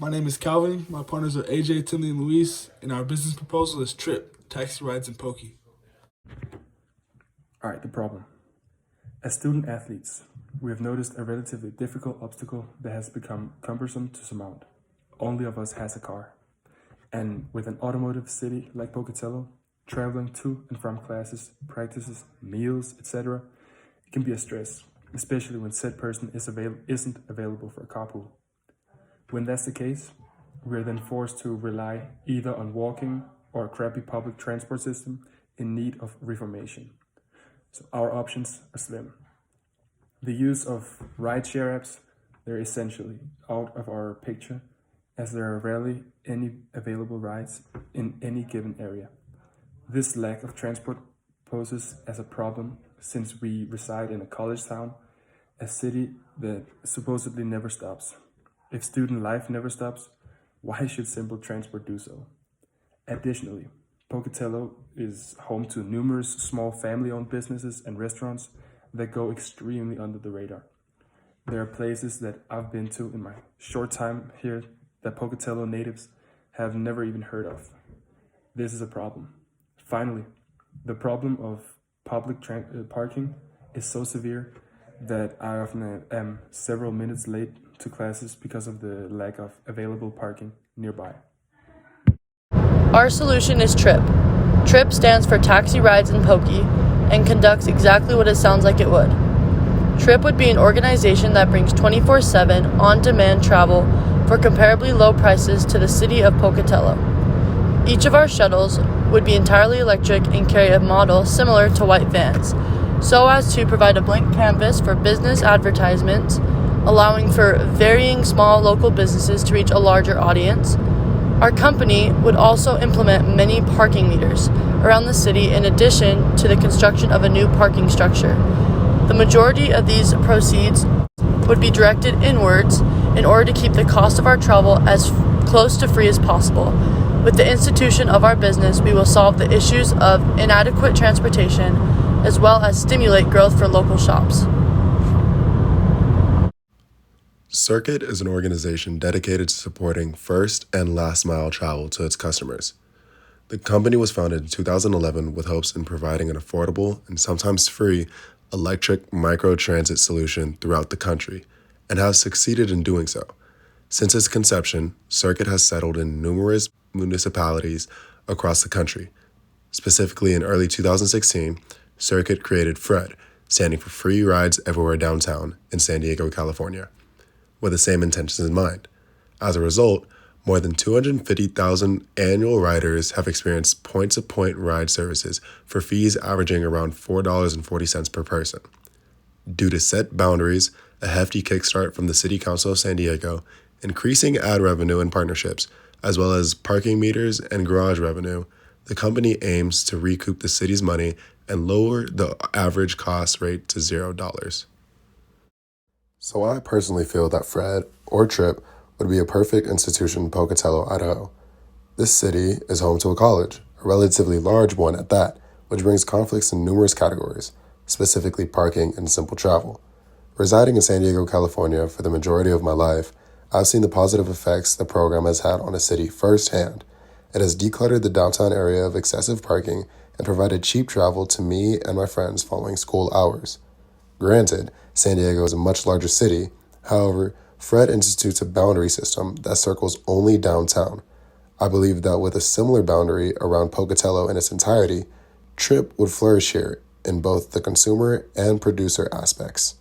My name is Calvin. My partners are AJ, Tenleigh, and Luis, and our business proposal is TRiP, Taxi Rides and Pokey. All right, the problem. As student athletes, we have noticed a relatively difficult obstacle that has become cumbersome to surmount. Only of us has a car. And with an automotive city like Pocatello, traveling to and from classes, practices, meals, etc., it can be a stress, especially when said person isn't available for a carpool. When that's the case, we are then forced to rely either on walking or a crappy public transport system in need of reformation. So our options are slim. The use of rideshare apps, they're essentially out of our picture as there are rarely any available rides in any given area. This lack of transport poses as a problem since we reside in a college town, a city that supposedly never stops. If student life never stops, why should simple transport do so? Additionally, Pocatello is home to numerous small family-owned businesses and restaurants that go extremely under the radar. There are places that I've been to in my short time here that Pocatello natives have never even heard of. This is a problem. Finally, the problem of public parking is so severe that I often am several minutes late to classes because of the lack of available parking nearby. Our solution is TRiP. TRiP stands for Taxi Rides and Pokey and conducts exactly what it sounds like it would. TRiP would be an organization that brings 24/7 on-demand travel for comparably low prices to the city of Pocatello. Each of our shuttles would be entirely electric and carry a model similar to white vans, so as to provide a blank canvas for business advertisements, allowing for varying small local businesses to reach a larger audience. Our company would also implement many parking meters around the city in addition to the construction of a new parking structure. The majority of these proceeds would be directed inwards in order to keep the cost of our travel as close to free as possible. With the institution of our business, we will solve the issues of inadequate transportation as well as stimulate growth for local shops. Circuit is an organization dedicated to supporting first and last mile travel to its customers. The company was founded in 2011 with hopes in providing an affordable and sometimes free electric micro-transit solution throughout the country and has succeeded in doing so. Since its conception, Circuit has settled in numerous municipalities across the country. Specifically in early 2016, Circuit created FRED, standing for Free Rides Everywhere Downtown in San Diego, California, with the same intentions in mind. As a result, more than 250,000 annual riders have experienced point-to-point ride services for fees averaging around $4.40 per person. Due to set boundaries, a hefty kickstart from the City Council of San Diego, increasing ad revenue and partnerships, as well as parking meters and garage revenue, the company aims to recoup the city's money and lower the average cost rate to $0. So I personally feel that FRED, or TRiP, would be a perfect institution in Pocatello, Idaho. This city is home to a college, a relatively large one at that, which brings conflicts in numerous categories, specifically parking and simple travel. Residing in San Diego, California for the majority of my life, I've seen the positive effects the program has had on a city firsthand. It has decluttered the downtown area of excessive parking and provided cheap travel to me and my friends following school hours. Granted, San Diego is a much larger city. However, FRED institutes a boundary system that circles only downtown. I believe that with a similar boundary around Pocatello in its entirety, TRiP would flourish here in both the consumer and producer aspects.